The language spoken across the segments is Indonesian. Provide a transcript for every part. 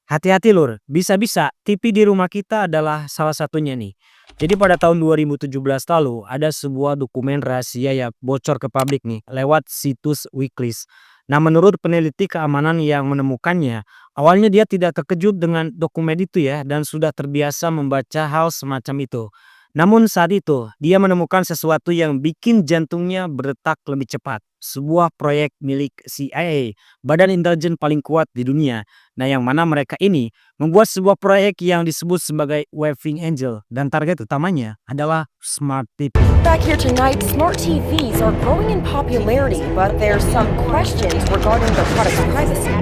Hati-hati lur, bisa-bisa TV di rumah kita adalah salah satunya nih. Jadi pada tahun 2017 lalu ada sebuah dokumen rahasia yang bocor ke publik nih lewat situs Wikileaks. Nah menurut peneliti keamanan yang menemukannya, awalnya dia tidak terkejut dengan dokumen itu ya dan sudah terbiasa membaca hal semacam itu. Namun saat itu dia menemukan sesuatu yang bikin jantungnya berdetak lebih cepat. Sebuah proyek milik CIA, badan intelijen paling kuat di dunia. Nah, yang mana mereka ini membuat sebuah proyek yang disebut sebagai Waving Angel dan target utamanya adalah Smart TV. Back here tonight, smart TVs are growing in popularity, but there's some questions regarding their product's privacy.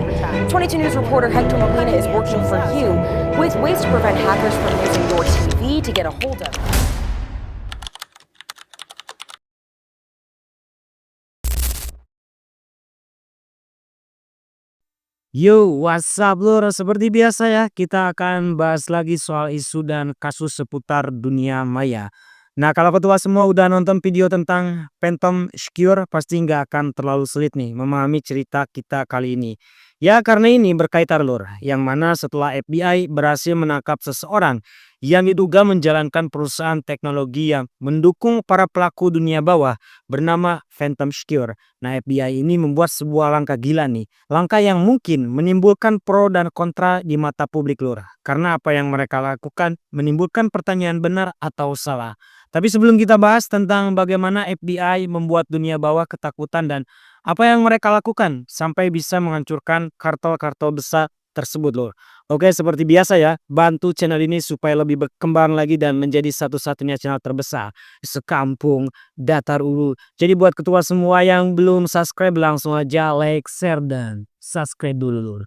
22 News reporter Hector Molina is working for you with ways to prevent hackers from using your TV to get a hold of it. Yo, what's up lur? Seperti biasa ya, kita akan bahas lagi soal isu dan kasus seputar dunia maya. Nah, kalau ketua semua udah nonton video tentang Phantom Secure, pasti nggak akan terlalu sulit nih memahami cerita kita kali ini. Ya, karena ini berkaitan lur, yang mana setelah FBI berhasil menangkap seseorang yang diduga menjalankan perusahaan teknologi yang mendukung para pelaku dunia bawah bernama Phantom Secure. Nah, FBI ini membuat sebuah langkah gila nih. Langkah yang mungkin menimbulkan pro dan kontra di mata publik lur. Karena apa yang mereka lakukan menimbulkan pertanyaan benar atau salah. Tapi sebelum kita bahas tentang bagaimana FBI membuat dunia bawah ketakutan dan apa yang mereka lakukan sampai bisa menghancurkan kartel-kartel besar tersebut lur. Oke, seperti biasa ya, bantu channel ini supaya lebih berkembang lagi dan menjadi satu-satunya channel terbesar di sekampung Datar Ulu. Jadi buat ketua semua yang belum subscribe langsung aja like, share, dan subscribe dulu lur.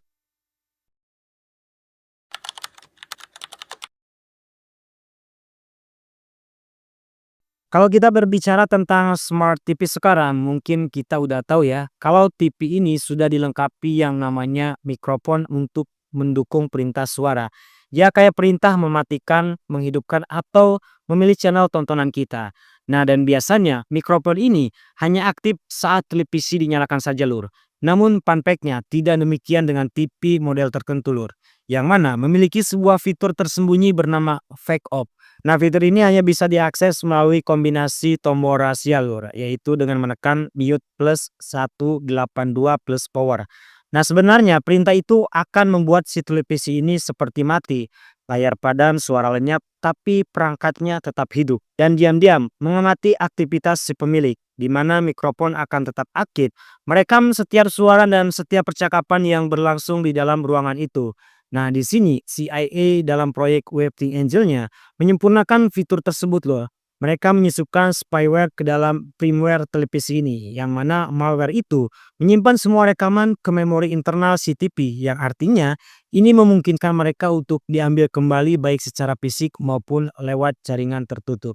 Kalau kita berbicara tentang smart TV sekarang, mungkin kita udah tahu ya, kalau TV ini sudah dilengkapi yang namanya mikrofon untuk mendukung perintah suara. Ya kayak perintah mematikan, menghidupkan, atau memilih channel tontonan kita. Nah dan biasanya mikrofon ini hanya aktif saat televisi dinyalakan saja lur. Namun fun fact-nya tidak demikian dengan TV model tertentu lur. Yang mana memiliki sebuah fitur tersembunyi bernama fake off. Nah, fitur ini hanya bisa diakses melalui kombinasi tombol rahasia lur, yaitu dengan menekan mute plus 182 plus power. Nah, sebenarnya perintah itu akan membuat si televisi ini seperti mati, layar padam, suara lenyap, tapi perangkatnya tetap hidup dan diam-diam mengamati aktivitas si pemilik, di mana mikrofon akan tetap aktif, merekam setiap suara dan setiap percakapan yang berlangsung di dalam ruangan itu. Nah, di sini CIA dalam proyek Waving Angel-nya menyempurnakan fitur tersebut loh. Mereka menyisupkan spyware ke dalam firmware televisi ini, yang mana malware itu menyimpan semua rekaman ke memori internal CTV, yang artinya ini memungkinkan mereka untuk diambil kembali baik secara fisik maupun lewat jaringan tertutup.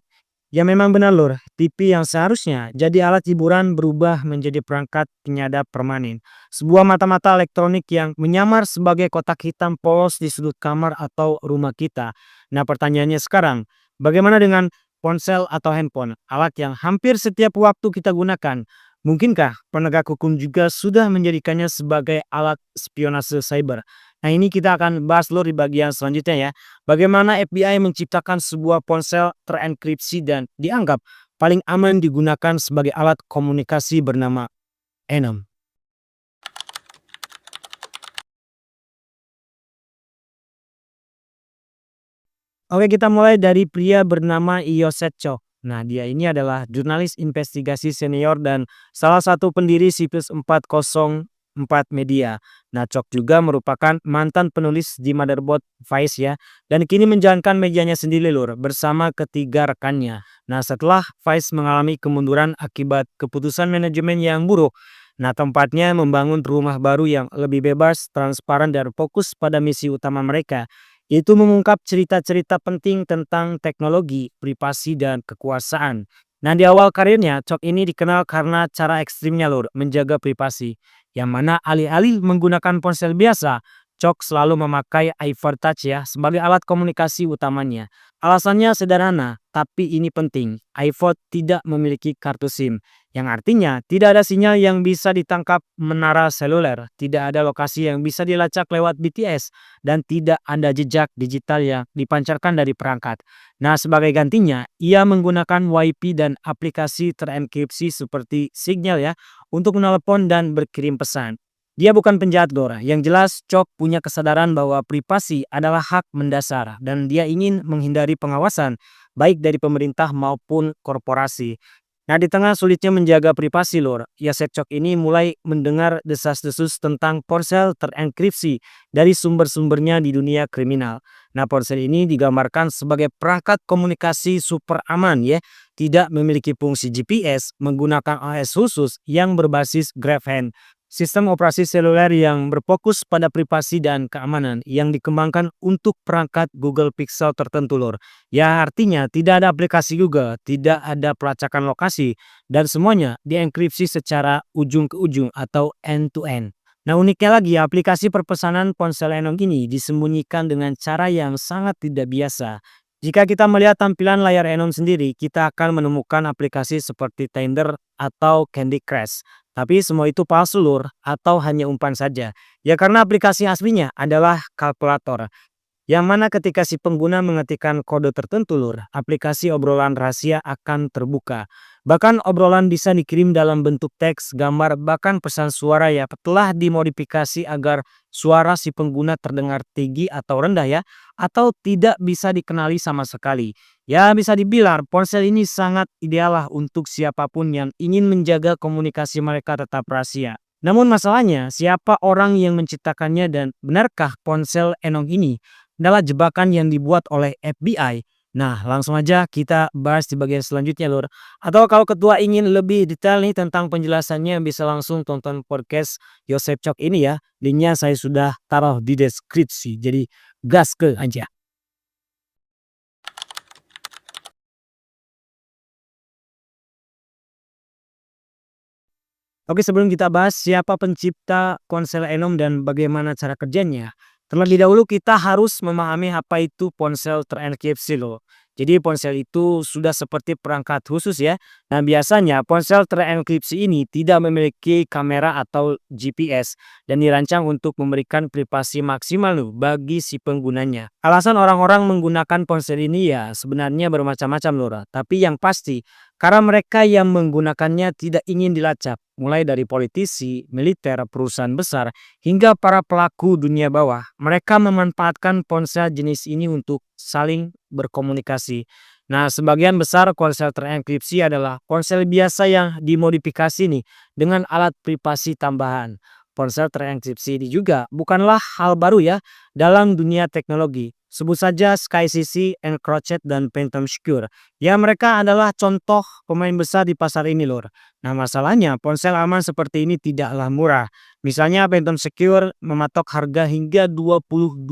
Ya memang benar lur, TV yang seharusnya jadi alat hiburan berubah menjadi perangkat penyadap permanen. Sebuah mata-mata elektronik yang menyamar sebagai kotak hitam polos di sudut kamar atau rumah kita. Nah pertanyaannya sekarang, bagaimana dengan ponsel atau handphone, alat yang hampir setiap waktu kita gunakan? Mungkinkah penegak hukum juga sudah menjadikannya sebagai alat spionase cyber? Nah ini kita akan bahas lur di bagian selanjutnya ya. Bagaimana FBI menciptakan sebuah ponsel terenkripsi dan dianggap paling aman digunakan sebagai alat komunikasi bernama Enom. Oke, kita mulai dari pria bernama Iyo Setcho. Nah, dia ini adalah jurnalis investigasi senior dan salah satu pendiri Situs 404 Media. Nah, Chok juga merupakan mantan penulis di Motherboard Vice ya, dan kini menjalankan medianya sendiri lur bersama ketiga rekannya. Nah, setelah Vice mengalami kemunduran akibat keputusan manajemen yang buruk, nah tempatnya membangun rumah baru yang lebih bebas, transparan, dan fokus pada misi utama mereka, yaitu mengungkap cerita-cerita penting tentang teknologi, privasi, dan kekuasaan. Nah di awal karirnya, Chok ini dikenal karena cara ekstrimnya lur, menjaga privasi. Yang mana alih-alih menggunakan ponsel biasa, Chok selalu memakai iPhone Touch ya sebagai alat komunikasi utamanya. Alasannya sederhana, tapi ini penting. iPhone tidak memiliki kartu SIM, yang artinya tidak ada sinyal yang bisa ditangkap menara seluler, tidak ada lokasi yang bisa dilacak lewat BTS, dan tidak ada jejak digital yang dipancarkan dari perangkat. Nah, sebagai gantinya, ia menggunakan WiFi dan aplikasi terenkripsi seperti Signal ya untuk menelepon dan berkirim pesan. Dia bukan penjahat Dora. Yang jelas, Chok punya kesadaran bahwa privasi adalah hak mendasar dan dia ingin menghindari pengawasan baik dari pemerintah maupun korporasi. Nah, di tengah sulitnya menjaga privasi lor, Yasek Chok ini mulai mendengar desas-desus tentang ponsel terenkripsi dari sumber-sumbernya di dunia kriminal. Nah, ponsel ini digambarkan sebagai perangkat komunikasi super aman ya, tidak memiliki fungsi GPS, menggunakan OS khusus yang berbasis GrabHand. Sistem operasi seluler yang berfokus pada privasi dan keamanan yang dikembangkan untuk perangkat Google Pixel tertentu lor. Ya artinya tidak ada aplikasi Google, tidak ada pelacakan lokasi, dan semuanya dienkripsi secara ujung ke ujung atau end to end. Nah uniknya lagi aplikasi perpesanan ponsel Enom ini disembunyikan dengan cara yang sangat tidak biasa. Jika kita melihat tampilan layar Enom sendiri, kita akan menemukan aplikasi seperti Tinder atau Candy Crush. Tapi semua itu palsu lur atau hanya umpan saja. Ya karena aplikasi aslinya adalah kalkulator. Yang mana ketika si pengguna mengetikkan kode tertentu lur, aplikasi obrolan rahasia akan terbuka. Bahkan obrolan bisa dikirim dalam bentuk teks, gambar, bahkan pesan suara ya telah dimodifikasi agar suara si pengguna terdengar tinggi atau rendah ya, atau tidak bisa dikenali sama sekali. Ya bisa dibilang ponsel ini sangat ideal lah untuk siapapun yang ingin menjaga komunikasi mereka tetap rahasia. Namun masalahnya, siapa orang yang menciptakannya dan benarkah ponsel Enong ini adalah jebakan yang dibuat oleh FBI. Nah, langsung aja kita bahas di bagian selanjutnya, Lur. Atau kalau ketua ingin lebih detail nih tentang penjelasannya, bisa langsung tonton podcast Yosef Chok ini ya. Linknya saya sudah taruh di deskripsi. Jadi gas ke aja. Oke, sebelum kita bahas siapa pencipta ponsel Enom dan bagaimana cara kerjanya, terlebih dahulu kita harus memahami apa itu ponsel terenkripsi loh. Jadi ponsel itu sudah seperti perangkat khusus ya. Nah biasanya ponsel terenkripsi ini tidak memiliki kamera atau GPS dan dirancang untuk memberikan privasi maksimal loh bagi si penggunanya. Alasan orang-orang menggunakan ponsel ini ya sebenarnya bermacam-macam loh. Tapi yang pasti karena mereka yang menggunakannya tidak ingin dilacak, mulai dari politisi, militer, perusahaan besar, hingga para pelaku dunia bawah. Mereka memanfaatkan ponsel jenis ini untuk saling berkomunikasi. Nah, sebagian besar ponsel terenkripsi adalah ponsel biasa yang dimodifikasi nih dengan alat privasi tambahan. Ponsel terenkripsi ini juga bukanlah hal baru ya dalam dunia teknologi. Sebut saja SkyCC, Encrochat, dan Phantom Secure. Ya mereka adalah contoh pemain besar di pasar ini lor. Nah masalahnya ponsel aman seperti ini tidaklah murah. Misalnya Phantom Secure mematok harga hingga $22.000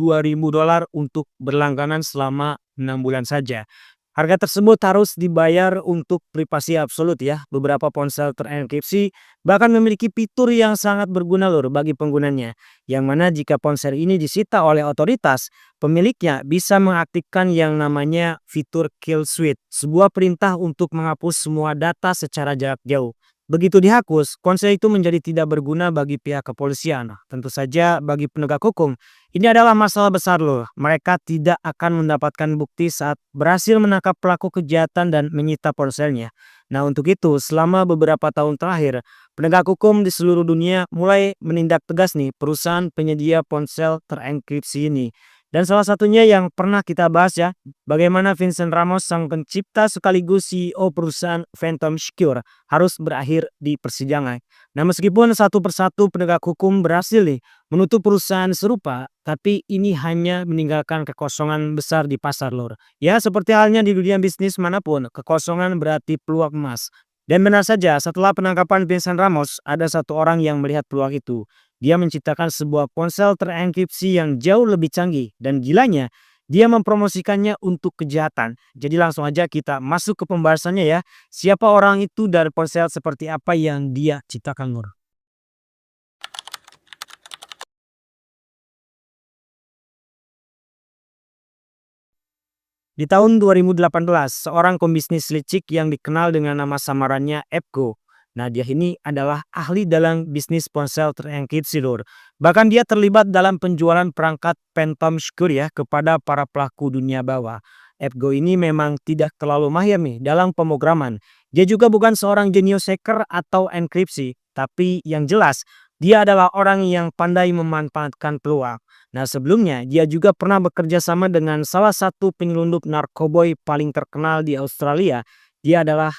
untuk berlangganan selama 6 bulan saja. Harga tersebut harus dibayar untuk privasi absolut ya. Beberapa ponsel terenkripsi bahkan memiliki fitur yang sangat berguna lor bagi penggunanya. Yang mana jika ponsel ini disita oleh otoritas, pemiliknya bisa mengaktifkan yang namanya fitur kill switch, sebuah perintah untuk menghapus semua data secara jarak jauh. Begitu dihapus, ponsel itu menjadi tidak berguna bagi pihak kepolisian. Nah, tentu saja bagi penegak hukum, ini adalah masalah besar loh. Mereka tidak akan mendapatkan bukti saat berhasil menangkap pelaku kejahatan dan menyita ponselnya. Nah untuk itu, selama beberapa tahun terakhir, penegak hukum di seluruh dunia mulai menindak tegas nih perusahaan penyedia ponsel terenkripsi ini. Dan salah satunya yang pernah kita bahas ya, bagaimana Vincent Ramos sang pencipta sekaligus CEO perusahaan Phantom Secure harus berakhir di persidangan. Nah meskipun satu persatu penegak hukum berhasil nih menutup perusahaan serupa, tapi ini hanya meninggalkan kekosongan besar di pasar lor. Ya seperti halnya di dunia bisnis manapun, kekosongan berarti peluang emas. Dan benar saja setelah penangkapan Vincent Ramos, ada satu orang yang melihat peluang itu. Dia menciptakan sebuah ponsel terenkripsi yang jauh lebih canggih dan gilanya dia mempromosikannya untuk kejahatan. Jadi langsung aja kita masuk ke pembahasannya ya. Siapa orang itu dan ponsel seperti apa yang dia ciptakan Nur? Di tahun 2018, seorang pembisnis licik yang dikenal dengan nama samarannya Epco. Nah, dia ini adalah ahli dalam bisnis ponsel terenkripsi, Lur. Bahkan dia terlibat dalam penjualan perangkat Phantom Secure ya kepada para pelaku dunia bawah. Epco ini memang tidak terlalu mahir nih dalam pemrograman. Dia juga bukan seorang jenius hacker atau enkripsi, tapi yang jelas dia adalah orang yang pandai memanfaatkan peluang. Nah, sebelumnya dia juga pernah bekerja sama dengan salah satu penyelundup narkoboy paling terkenal di Australia. Dia adalah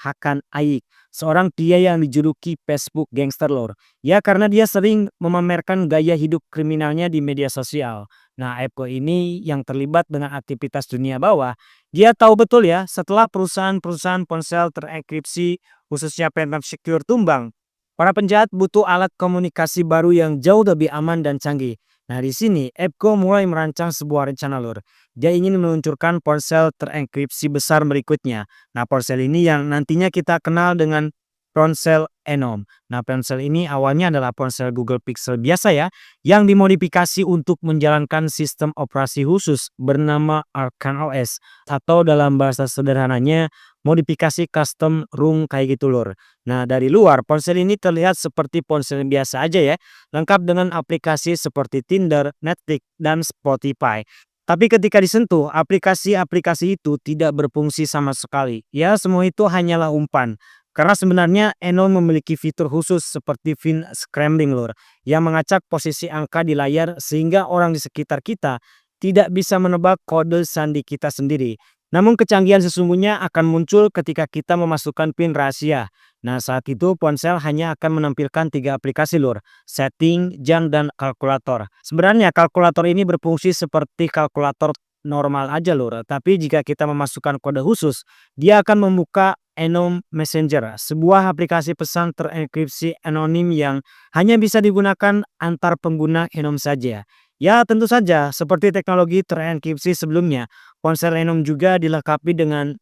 Hakan Aik, seorang pria yang dijuluki Facebook Gangster Lord. Ya, karena dia sering memamerkan gaya hidup kriminalnya di media sosial. Nah, Epco ini yang terlibat dengan aktivitas dunia bawah. Dia tahu betul ya, setelah perusahaan-perusahaan ponsel terenkripsi khususnya Phantom Secure tumbang, para penjahat butuh alat komunikasi baru yang jauh lebih aman dan canggih. Nah, di sini Epco mulai merancang sebuah rencana, Lur. Dia ingin meluncurkan ponsel terenkripsi besar berikutnya. Nah, ponsel ini yang nantinya kita kenal dengan ponsel Enom. Nah, ponsel ini awalnya adalah ponsel Google Pixel biasa ya, yang dimodifikasi untuk menjalankan sistem operasi khusus bernama Arcan OS, atau dalam bahasa sederhananya modifikasi custom ROM kayak gitu, Lur. Nah, dari luar ponsel ini terlihat seperti ponsel biasa aja ya, lengkap dengan aplikasi seperti Tinder, Netflix, dan Spotify. Tapi ketika disentuh, aplikasi-aplikasi itu tidak berfungsi sama sekali. Ya, semua itu hanyalah umpan. Karena sebenarnya Enon memiliki fitur khusus seperti Pin Scrambling, Lur, yang mengacak posisi angka di layar sehingga orang di sekitar kita tidak bisa menebak kode sandi kita sendiri. Namun kecanggihan sesungguhnya akan muncul ketika kita memasukkan PIN rahasia. Nah, saat itu ponsel hanya akan menampilkan 3 aplikasi, Lur: setting, jam, dan kalkulator. Sebenarnya kalkulator ini berfungsi seperti kalkulator normal aja, Lur. Tapi jika kita memasukkan kode khusus, dia akan membuka Enom Messenger, sebuah aplikasi pesan terenkripsi anonim yang hanya bisa digunakan antar pengguna Enom saja. Ya, tentu saja seperti teknologi terenkripsi sebelumnya, ponsel Enom juga dilengkapi dengan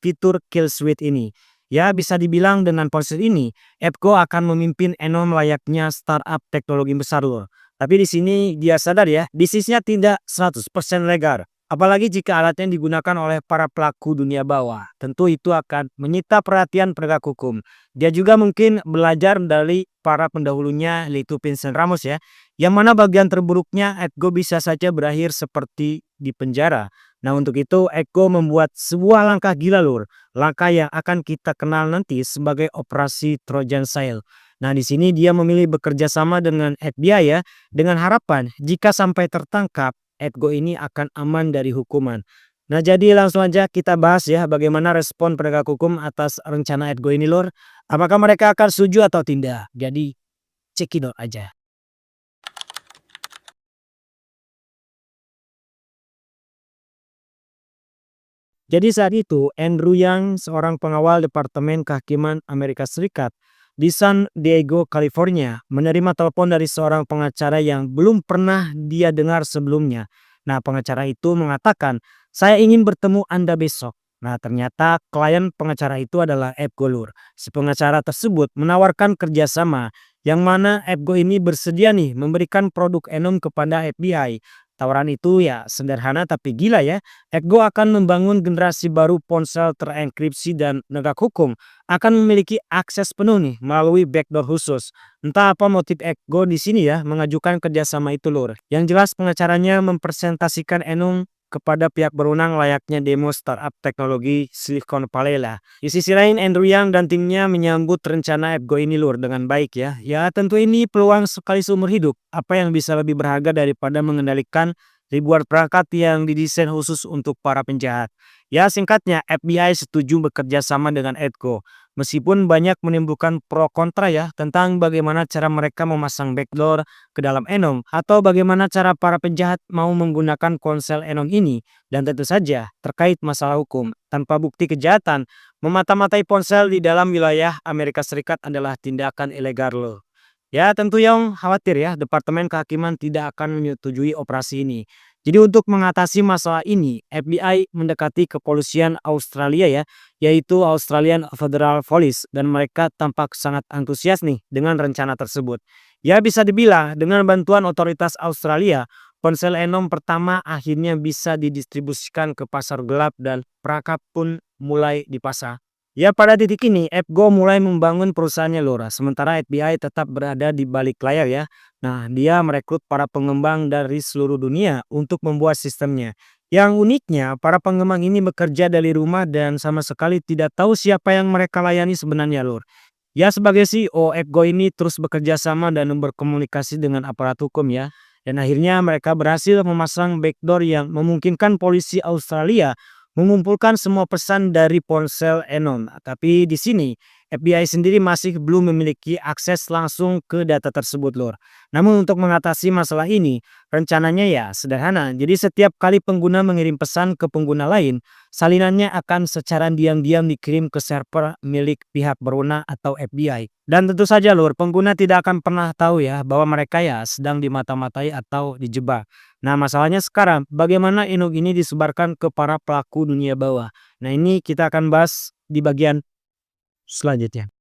fitur kill switch ini. Ya, bisa dibilang dengan ponsel ini, Epco akan memimpin Enom layaknya startup teknologi besar, loh. Tapi di sini dia sadar ya, bisnisnya tidak 100% legal. Apalagi jika alatnya digunakan oleh para pelaku dunia bawah. Tentu itu akan menyita perhatian penegak hukum. Dia juga mungkin belajar dari para pendahulunya yaitu Vincent Ramos ya. Yang mana bagian terburuknya Epco bisa saja berakhir seperti di penjara. Nah, untuk itu Epco membuat sebuah langkah gila, Lur. Langkah yang akan kita kenal nanti sebagai operasi Trojan Sail. Nah, di sini dia memilih bekerja sama dengan FBI ya, dengan harapan jika sampai tertangkap, Epco ini akan aman dari hukuman. Nah, jadi langsung aja kita bahas ya bagaimana respon penegak hukum atas rencana Epco ini, Lur. Apakah mereka akan setuju atau tidak? Jadi cekidot aja. Jadi saat itu, Andrew Yang, seorang pengawal Departemen Kehakiman Amerika Serikat di San Diego, California, menerima telepon dari seorang pengacara yang belum pernah dia dengar sebelumnya. Nah, pengacara itu mengatakan, "Saya ingin bertemu Anda besok." Nah, ternyata klien pengacara itu adalah Epco, Lur. Si pengacara tersebut menawarkan kerjasama yang mana Epco ini bersedia nih memberikan produk Enom kepada FBI. Tawaran itu ya sederhana tapi gila ya. Epco akan membangun generasi baru ponsel terenkripsi dan penegak hukum akan memiliki akses penuh nih melalui backdoor khusus. Entah apa motif Epco di sini ya mengajukan kerjasama itu, Lur. Yang jelas pengacaranya mempresentasikan Enom kepada pihak berwenang layaknya demo startup teknologi Silicon Valley lah. Di sisi lain, Andrew Yang dan timnya menyambut rencana Epco ini, Lur, dengan baik ya. Ya, tentu ini peluang sekali seumur hidup. Apa yang bisa lebih berharga daripada mengendalikan ribuan perangkat yang didesain khusus untuk para penjahat. Ya, singkatnya FBI setuju bekerja sama dengan Epco. Meskipun banyak menimbulkan pro kontra ya tentang bagaimana cara mereka memasang backdoor ke dalam Enom atau bagaimana cara para penjahat mau menggunakan ponsel Enom ini, dan tentu saja terkait masalah hukum. Tanpa bukti kejahatan, memata-matai ponsel di dalam wilayah Amerika Serikat adalah tindakan ilegal, loh. Ya, tentu yang khawatir ya, Departemen Kehakiman tidak akan menyetujui operasi ini. Jadi untuk mengatasi masalah ini, FBI mendekati kepolisian Australia ya, yaitu Australian Federal Police, dan mereka tampak sangat antusias nih dengan rencana tersebut. Ya, bisa dibilang dengan bantuan otoritas Australia, ponsel Enom pertama akhirnya bisa didistribusikan ke pasar gelap dan perangkat pun mulai dipasang. Ya pada titik ini, AppGo mulai membangun perusahaannya Lora, sementara FBI tetap berada di balik layar ya. Nah, dia merekrut para pengembang dari seluruh dunia untuk membuat sistemnya. Yang uniknya, para pengembang ini bekerja dari rumah dan sama sekali tidak tahu siapa yang mereka layani sebenarnya Lur. Ya sebagai CEO, AppGo ini terus bekerja sama dan berkomunikasi dengan aparat hukum ya. Dan akhirnya mereka berhasil memasang backdoor yang memungkinkan polisi Australia mengumpulkan semua pesan dari ponsel Enon. Tapi di sini FBI sendiri masih belum memiliki akses langsung ke data tersebut Lur. Namun untuk mengatasi masalah ini, rencananya ya sederhana. Jadi setiap kali pengguna mengirim pesan ke pengguna lain, salinannya akan secara diam-diam dikirim ke server milik pihak berwenang atau FBI. Dan tentu saja Lur, pengguna tidak akan pernah tahu ya bahwa mereka ya sedang dimata-matai atau dijebak. Nah, masalahnya sekarang bagaimana Inuk ini disebarkan ke para pelaku dunia bawah. Nah, ini kita akan bahas di bagian selanjutnya.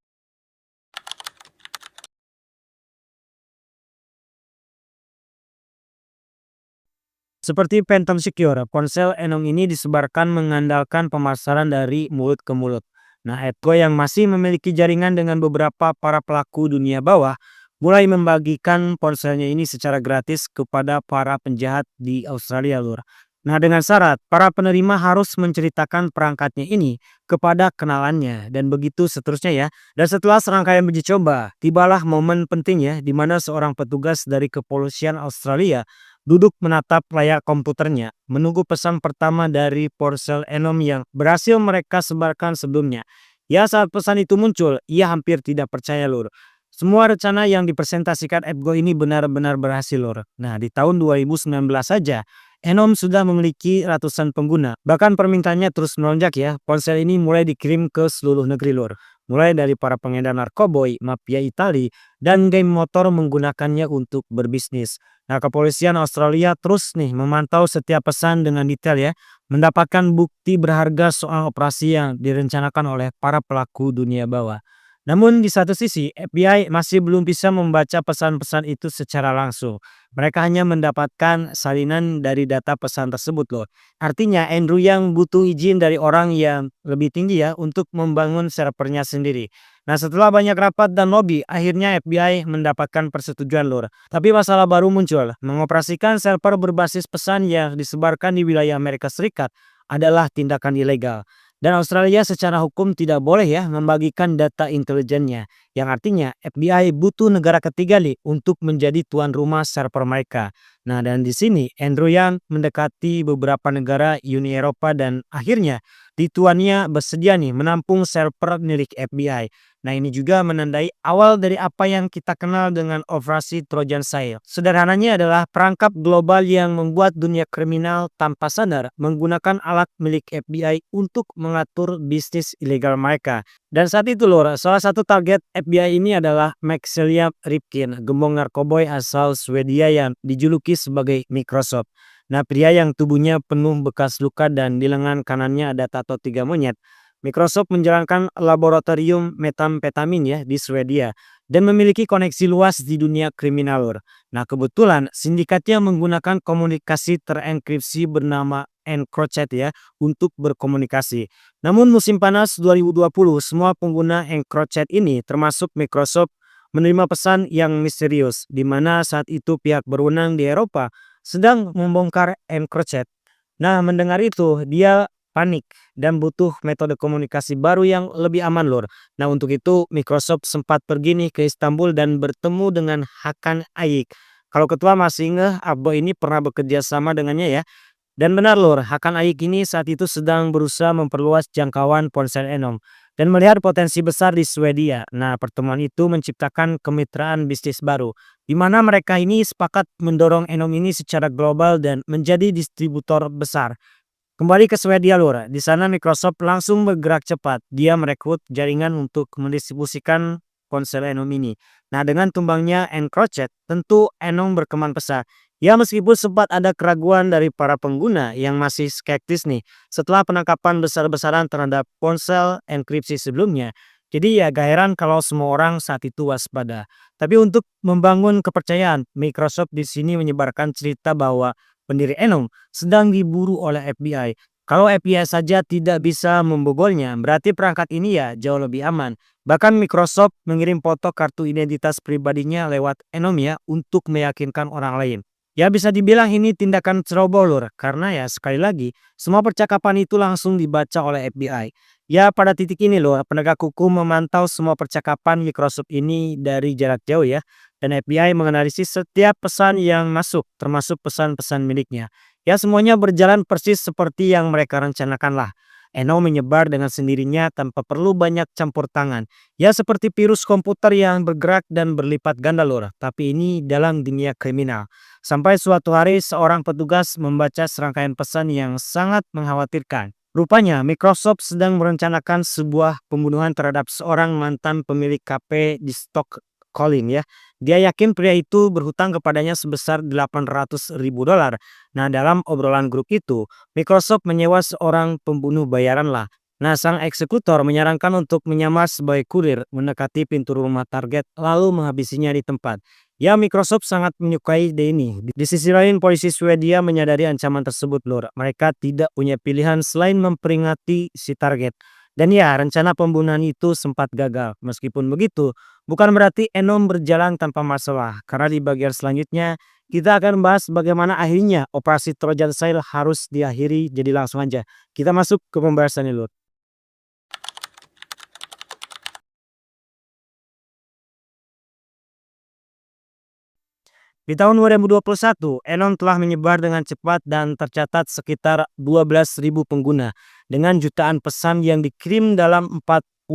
Seperti Phantom Secure, ponsel Enong ini disebarkan mengandalkan pemasaran dari mulut ke mulut. Nah, Edco yang masih memiliki jaringan dengan beberapa para pelaku dunia bawah mulai membagikan ponselnya ini secara gratis kepada para penjahat di Australia, Lur. Nah, dengan syarat para penerima harus menceritakan perangkatnya ini kepada kenalannya dan begitu seterusnya ya. Dan setelah serangkaian uji coba, tibalah momen penting ya di mana seorang petugas dari kepolisian Australia duduk menatap layar komputernya, menunggu pesan pertama dari ponsel Enom yang berhasil mereka sebarkan sebelumnya. Ya saat pesan itu muncul, ia hampir tidak percaya Lur. Semua rencana yang dipresentasikan AppGo ini benar-benar berhasil Lur. Nah di tahun 2019 saja, Enom sudah memiliki ratusan pengguna. Bahkan permintaannya terus melonjak ya. Ponsel ini mulai dikirim ke seluruh negeri Lur. Mulai dari para pengedar narkoboy, mafia Itali, dan geng motor menggunakannya untuk berbisnis. Nah, kepolisian Australia terus nih memantau setiap pesan dengan detail ya, mendapatkan bukti berharga soal operasi yang direncanakan oleh para pelaku dunia bawah. Namun di satu sisi, FBI masih belum bisa membaca pesan-pesan itu secara langsung. Mereka hanya mendapatkan salinan dari data pesan tersebut loh. Artinya Andrew yang butuh izin dari orang yang lebih tinggi ya untuk membangun servernya sendiri. Nah setelah banyak rapat dan lobby, akhirnya FBI mendapatkan persetujuan lur. Tapi masalah baru muncul, mengoperasikan server berbasis pesan yang disebarkan di wilayah Amerika Serikat adalah tindakan ilegal. Dan Australia secara hukum tidak boleh ya membagikan data intelijennya. Yang artinya FBI butuh negara ketiga nih untuk menjadi tuan rumah server mereka. Nah dan di sini Andrew Yang mendekati beberapa negara Uni Eropa dan akhirnya Lituania bersedia nih menampung server milik FBI. Nah ini juga menandai awal dari apa yang kita kenal dengan operasi Trojan Sail. Sederhananya adalah perangkap global yang membuat dunia kriminal tanpa sadar menggunakan alat milik FBI untuk mengatur bisnis ilegal mereka. Dan saat itu lor, salah satu target FBI ini adalah Maxilla Ripkin, gembong narkoboy asal Swedia yang dijuluki sebagai Microsoft. Nah pria yang tubuhnya penuh bekas luka dan di lengan kanannya ada tato 3 monyet. Microsoft menjalankan laboratorium metamfetamin ya di Swedia dan memiliki koneksi luas di dunia kriminal. Lur. Nah kebetulan sindikatnya menggunakan komunikasi terenkripsi bernama EncroChat ya untuk berkomunikasi. Namun musim panas 2020 semua pengguna EncroChat ini termasuk Microsoft menerima pesan yang misterius di mana saat itu pihak berwenang di Eropa sedang membongkar EncroChat. Nah mendengar itu dia panik dan butuh metode komunikasi baru yang lebih aman lor. Nah untuk itu Microsoft sempat pergi nih ke Istanbul dan bertemu dengan Hakan Ayik. Kalau ketua masih ngeh Abo ini pernah bekerja sama dengannya ya. Dan benar lor, Hakan Ayik ini saat itu sedang berusaha memperluas jangkauan ponsel Enom dan melihat potensi besar di Swedia. Nah pertemuan itu menciptakan kemitraan bisnis baru di mana mereka ini sepakat mendorong Enom ini secara global dan menjadi distributor besar. Kembali ke Swedia Lur, di sana Microsoft langsung bergerak cepat. Dia merekrut jaringan untuk mendistribusikan ponsel Enom ini. Nah dengan tumbangnya EncroChat, tentu Enom berkembang pesat. Ya meskipun sempat ada keraguan dari para pengguna yang masih skeptis nih setelah penangkapan besar-besaran terhadap ponsel enkripsi sebelumnya. Jadi ya gak heran kalau semua orang saat itu waspada. Tapi untuk membangun kepercayaan, Microsoft di sini menyebarkan cerita bahwa pendiri Enum sedang diburu oleh FBI. Kalau FBI saja tidak bisa membobolnya, berarti perangkat ini ya jauh lebih aman. Bahkan Microsoft mengirim foto kartu identitas pribadinya lewat Enum ya untuk meyakinkan orang lain. Ya bisa dibilang ini tindakan ceroboh lur, karena ya sekali lagi semua percakapan itu langsung dibaca oleh FBI. Ya pada titik ini loh, penegak hukum memantau semua percakapan Microsoft ini dari jarak jauh ya. Dan FBI menganalisis setiap pesan yang masuk, termasuk pesan-pesan miliknya. Ya semuanya berjalan persis seperti yang mereka rencanakan lah. Eno menyebar dengan sendirinya tanpa perlu banyak campur tangan. Ya seperti virus komputer yang bergerak dan berlipat ganda lor. Tapi ini dalam dunia kriminal. Sampai suatu hari seorang petugas membaca serangkaian pesan yang sangat mengkhawatirkan. Rupanya Microsoft sedang merencanakan sebuah pembunuhan terhadap seorang mantan pemilik kafe di Stockholm ya. Dia yakin pria itu berhutang kepadanya sebesar 800.000 dolar. Nah dalam obrolan grup itu, Microsoft menyewa seorang pembunuh bayaran lah. Nah sang eksekutor menyarankan untuk menyamar sebagai kurir mendekati pintu rumah target lalu menghabisinya di tempat. Ya Microsoft sangat menyukai ide ini. Di sisi lain polisi Swedia menyadari ancaman tersebut lur. Mereka tidak punya pilihan selain memperingati si target. Dan ya rencana pembunuhan itu sempat gagal. Meskipun begitu bukan berarti Enom berjalan tanpa masalah. Karena di bagian selanjutnya kita akan bahas bagaimana akhirnya operasi Trojan Sail harus diakhiri. Jadi langsung aja kita masuk ke pembahasan ini lur. Di tahun 2021, Enon telah menyebar dengan cepat dan tercatat sekitar 12.000 pengguna dengan jutaan pesan yang dikirim dalam 45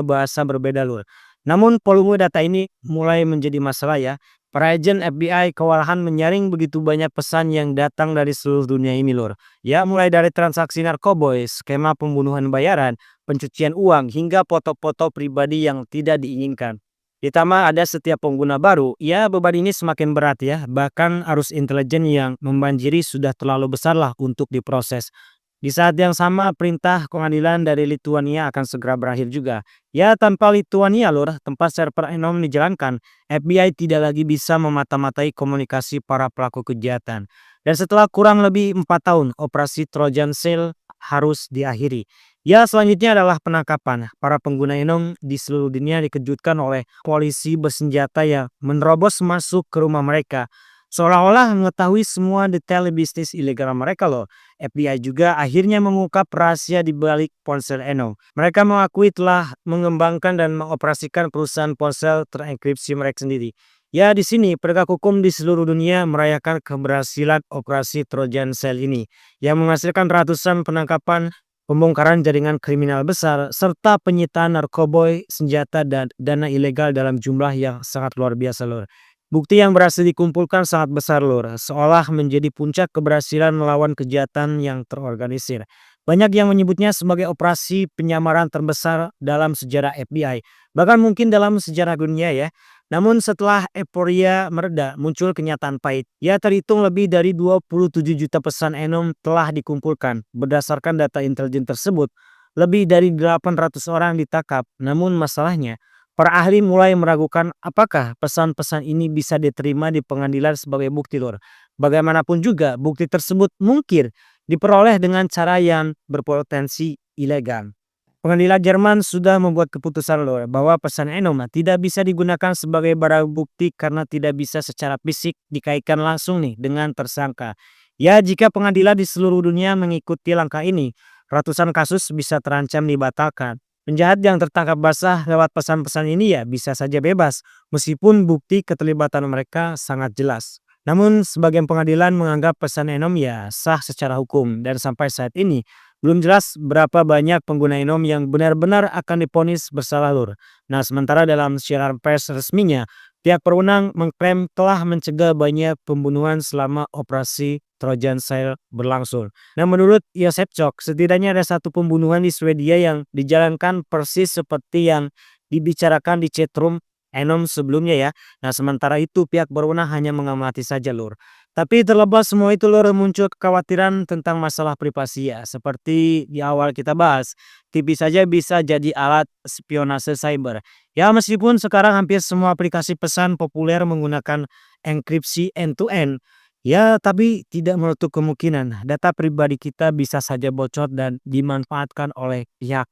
bahasa berbeda lur. Namun volume data ini mulai menjadi masalah ya. Para agen FBI kewalahan menyaring begitu banyak pesan yang datang dari seluruh dunia ini lur. Ya mulai dari transaksi narkoboy, skema pembunuhan bayaran, pencucian uang hingga foto-foto pribadi yang tidak diinginkan. Ditambah ada setiap pengguna baru, ya beban ini semakin berat ya. Bahkan arus intelijen yang membanjiri sudah terlalu besar lah untuk diproses. Di saat yang sama perintah pengadilan dari Lituania akan segera berakhir juga. Ya tanpa Lituania lur, tempat server Enom dijalankan, FBI tidak lagi bisa memata-matai komunikasi para pelaku kejahatan. Dan setelah kurang lebih 4 tahun, operasi Trojan Sail harus diakhiri. Ya selanjutnya adalah penangkapan. Para pengguna Enom di seluruh dunia dikejutkan oleh polisi bersenjata yang menerobos masuk ke rumah mereka. Seolah-olah mengetahui semua detail bisnis ilegal mereka loh. FBI juga akhirnya mengungkap rahasia di balik ponsel Enom. Mereka mengakui telah mengembangkan dan mengoperasikan perusahaan ponsel terenkripsi mereka sendiri. Ya di sini penegak hukum di seluruh dunia merayakan keberhasilan operasi Trojan Cell ini yang menghasilkan ratusan penangkapan, pembongkaran jaringan kriminal besar, serta penyitaan narkoboy, senjata, dan dana ilegal dalam jumlah yang sangat luar biasa lor. Bukti yang berhasil dikumpulkan sangat besar lur, seolah menjadi puncak keberhasilan melawan kejahatan yang terorganisir. Banyak yang menyebutnya sebagai operasi penyamaran terbesar dalam sejarah FBI, bahkan mungkin dalam sejarah dunia ya. Namun setelah euforia mereda, muncul kenyataan pahit. Ya terhitung lebih dari 27 juta pesan Enom telah dikumpulkan. Berdasarkan data intelijen tersebut, lebih dari 800 orang ditangkap. Namun masalahnya, para ahli mulai meragukan apakah pesan-pesan ini bisa diterima di pengadilan sebagai bukti lor. Bagaimanapun juga bukti tersebut mungkin diperoleh dengan cara yang berpotensi ilegal. Pengadilan Jerman sudah membuat keputusan lor bahwa pesan Enoma tidak bisa digunakan sebagai barang bukti karena tidak bisa secara fisik dikaitkan langsung nih dengan tersangka. Ya jika pengadilan di seluruh dunia mengikuti langkah ini, ratusan kasus bisa terancam dibatalkan. Penjahat yang tertangkap basah lewat pesan-pesan ini ya bisa saja bebas, meskipun bukti keterlibatan mereka sangat jelas. Namun sebagian pengadilan menganggap pesan Enom ya sah secara hukum dan sampai saat ini belum jelas berapa banyak pengguna Enom yang benar-benar akan diponis bersalah lur. Nah sementara dalam siaran pers resminya, pihak berwenang mengklaim telah mencegah banyak pembunuhan selama operasi Trojan Sail berlangsung. Nah menurut Joseph Chok, setidaknya ada satu pembunuhan di Swedia yang dijalankan persis seperti yang dibicarakan di chatroom Enom sebelumnya ya. Nah sementara itu pihak berwenang hanya mengamati saja lur. Tapi terlepas semua itu Lor, muncul kekhawatiran tentang masalah privasi ya. Seperti di awal kita bahas, TV saja bisa jadi alat spionase cyber. Ya meskipun sekarang hampir semua aplikasi pesan populer menggunakan enkripsi end-to-end, ya tapi tidak menutup kemungkinan data pribadi kita bisa saja bocor dan dimanfaatkan oleh pihak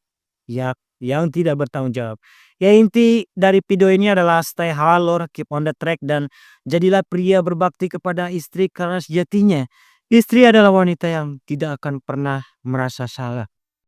yang tidak bertanggung jawab. Ya inti dari video ini adalah stay halor, keep on the track dan jadilah pria berbakti kepada istri karena sejatinya istri adalah wanita yang tidak akan pernah merasa salah.